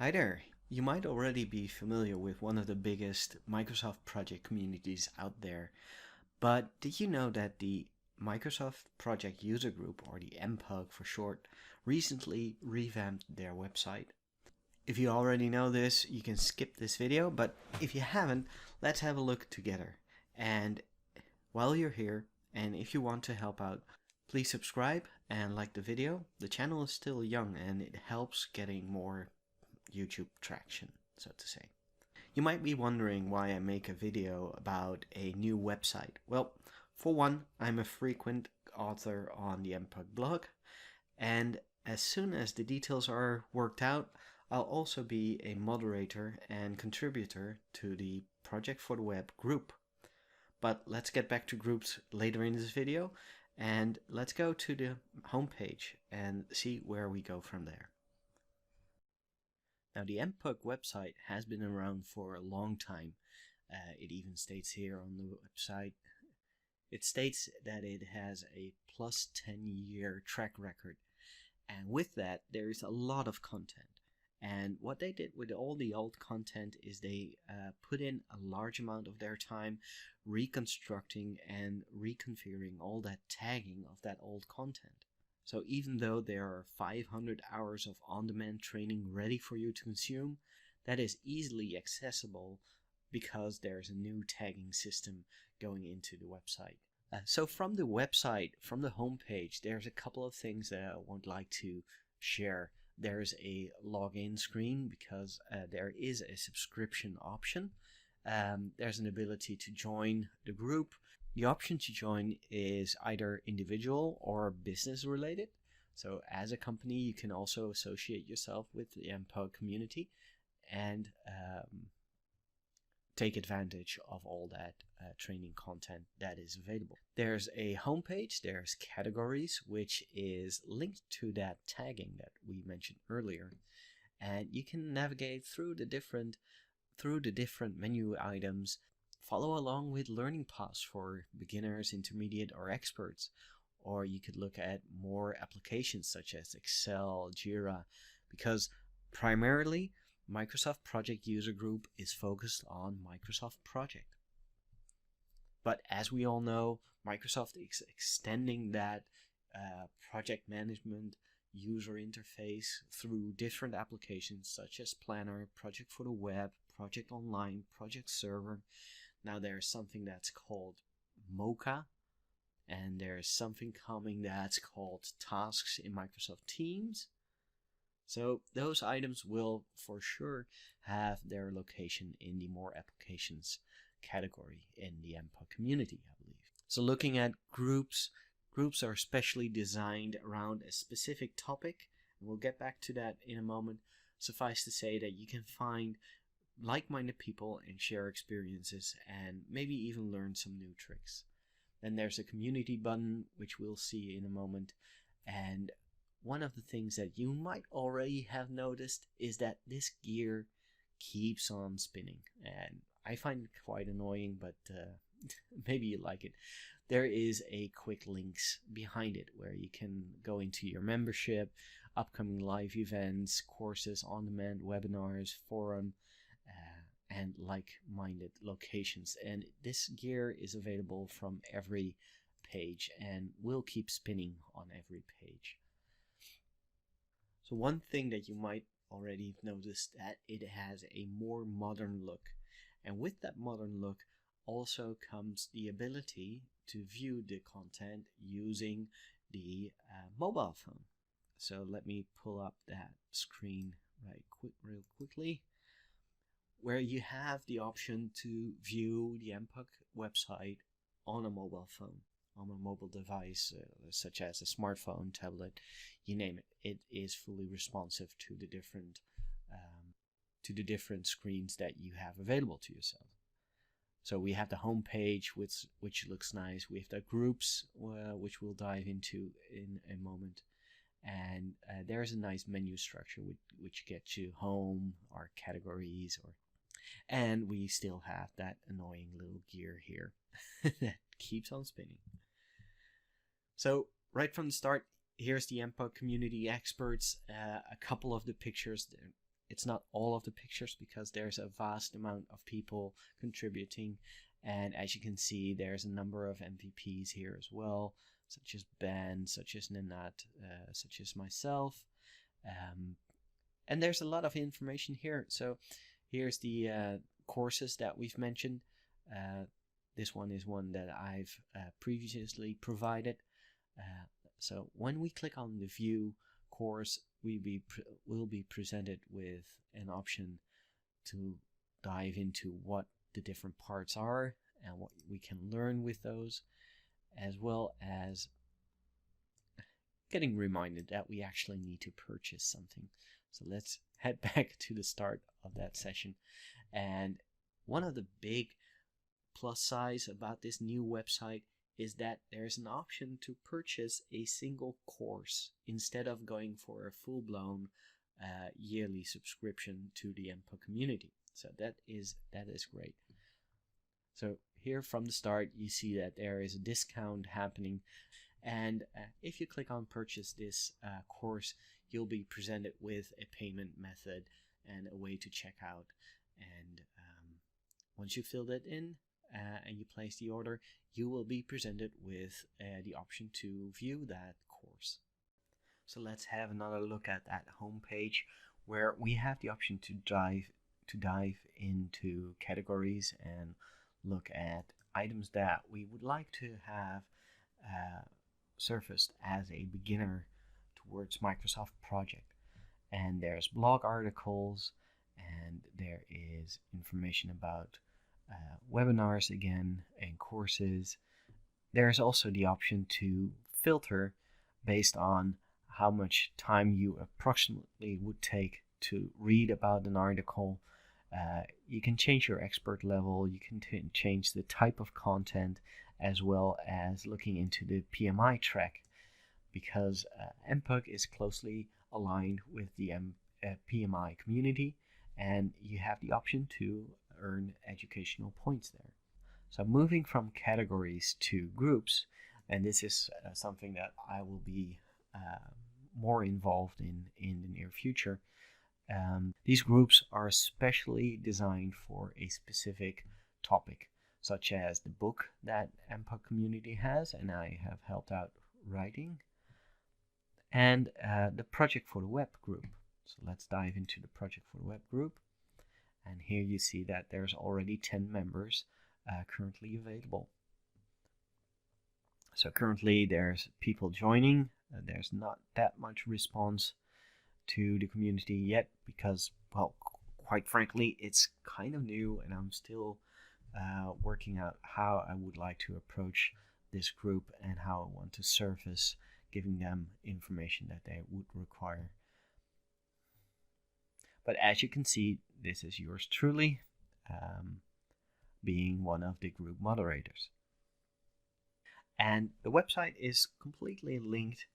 Hi there. You might already be familiar with one of the biggest Microsoft project communities out there, but did you know that the Microsoft Project User Group, or the MPUG for short, recently revamped their website? If you already know this, you can skip this video, but if you haven't, let's have a look together. And while you're here, and if you want to help out, please subscribe and like the video. The channel is still young and it helps getting more YouTube traction, so to say. You might be wondering why I make a video about a new website. Well, for one, I'm a frequent author on the MPUG blog, and as soon as the details are worked out, I'll also be a moderator and contributor to the Project for the Web group. But let's get back to groups later in this video, and let's go to the homepage and see where we go from there. Now, the MPUG website has been around for a long time. It even states here on the website, it states that it has a plus 10-year track record. And with that, there is a lot of content. And what they did with all the old content is they put in a large amount of their time reconstructing and reconfiguring all that tagging of that old content. So even though there are 500 hours of on-demand training ready for you to consume, that is easily accessible because there's a new tagging system going into the website. So from the website, from the homepage, there's a couple of things that I would like to share. There's a login screen because there is a subscription option. There's an ability to join the group. The option to join is either individual or business related. So as a company, you can also associate yourself with the MPUG community and take advantage of all that training content that is available. There's a homepage, there's categories, which is linked to that tagging that we mentioned earlier. And you can navigate through the different menu items. Follow along with learning paths for beginners, intermediate, or experts. Or you could look at more applications such as Excel, Jira, because primarily Microsoft Project User Group is focused on Microsoft Project. But as we all know, Microsoft is extending that project management user interface through different applications such as Planner, Project for the Web, Project Online, Project Server. Now there's something that's called Mocha, and there's something coming that's called Tasks in Microsoft Teams. So those items will for sure have their location in the more applications category in the MPUG community, I believe. So looking at groups are specially designed around a specific topic, and we'll get back to that in a moment. Suffice to say that you can find like-minded people and share experiences and maybe even learn some new tricks. Then there's a community button, which we'll see in a moment. And one of the things that you might already have noticed is that this gear keeps on spinning. And I find it quite annoying, but maybe you like it. There is a quick links behind it where you can go into your membership, upcoming live events, courses, on-demand webinars, forum, and like-minded locations. And this gear is available from every page and will keep spinning on every page. So one thing that you might already have noticed, that it has a more modern look. And with that modern look also comes the ability to view the content using the mobile phone. So let me pull up that screen real quickly, where you have the option to view the MPUG website on a mobile phone, on a mobile device, such as a smartphone, tablet, you name it. It is fully responsive to the different screens that you have available to yourself. So we have the home page, which looks nice. We have the groups, which we'll dive into in a moment. And there's a nice menu structure which gets you home, or categories, and we still have that annoying little gear here that keeps on spinning. So right from the start, here's the MPUG community experts. A couple of the pictures, It's not all of the pictures because there's a vast amount of people contributing. And as you can see, there's a number of MVPs here as well, such as Ben, such as Nanat, such as myself. And there's a lot of information here. So here's the courses that we've mentioned. This one is one that I've previously provided. So when we click on the View course, we'll be presented with an option to dive into what the different parts are and what we can learn with those, as well as getting reminded that we actually need to purchase something. So let's head back to the start of that session. And one of the big plus sides about this new website is that there's an option to purchase a single course instead of going for a full-blown yearly subscription to the MPUG community. So that is great. So here from the start, you see that there is a discount happening, and if you click on purchase this course, you'll be presented with a payment method and a way to check out. And once you fill that in and you place the order, you will be presented with the option to view that course. So let's have another look at that home page, where we have the option to dive into categories and look at items that we would like to have surfaced as a beginner towards Microsoft project. And there's blog articles, and there is information about webinars again and courses. There's also the option to filter based on how much time you approximately would take to read about an article. You can change your expert level, you can change the type of content, as well as looking into the PMI track, because MPUG is closely aligned with the PMI community, and you have the option to earn educational points there. So moving from categories to groups, and this is something that I will be more involved in the near future. These groups are especially designed for a specific topic, such as the book that MPUG community has, and I have helped out writing, and the project for the web group. So let's dive into the project for the web group. And here you see that there's already 10 members currently available. So currently there's people joining. There's not that much response to the community yet because, well, quite frankly, it's kind of new, and I'm still working out how I would like to approach this group and how I want to surface giving them information that they would require. But as you can see, this is yours truly, being one of the group moderators. And the website is completely linked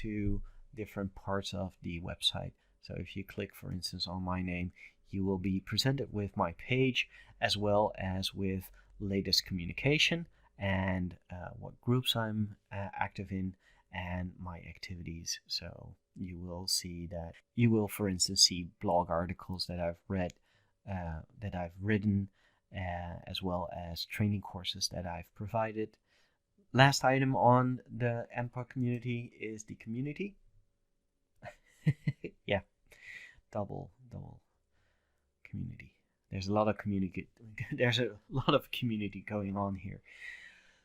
to different parts of the website. So if you click, for instance, on my name, you will be presented with my page, as well as with latest communication and what groups I'm active in, and my activities. So you will see that you will, for instance, see blog articles that I've read, that I've written, as well as training courses that I've provided. Last item on the MPUG community is the community. Yeah, double community. There's a lot of community. There's a lot of community going on here.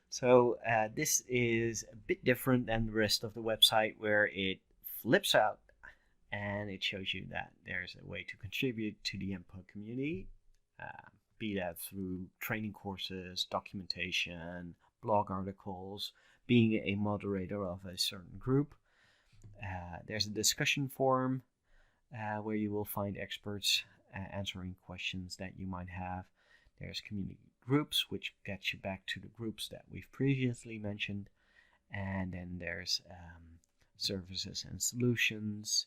So this is a bit different than the rest of the website, where it flips out and it shows you that there's a way to contribute to the MPUG community, be that through training courses, documentation, blog articles, being a moderator of a certain group. There's a discussion forum where you will find experts answering questions that you might have. There's community groups, which gets you back to the groups that we've previously mentioned. And then there's services and solutions,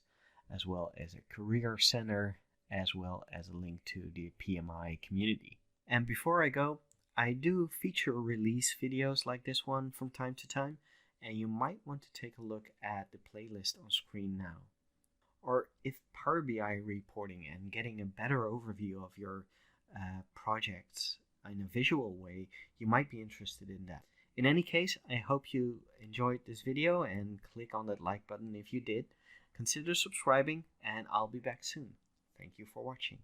as well as a career center, as well as a link to the PMI community. And before I go, I do feature release videos like this one from time to time, and you might want to take a look at the playlist on screen now. Or if Power BI reporting and getting a better overview of your projects in a visual way, you might be interested in that. In any case, I hope you enjoyed this video and click on that like button if you did. Consider subscribing, and I'll be back soon. Thank you for watching.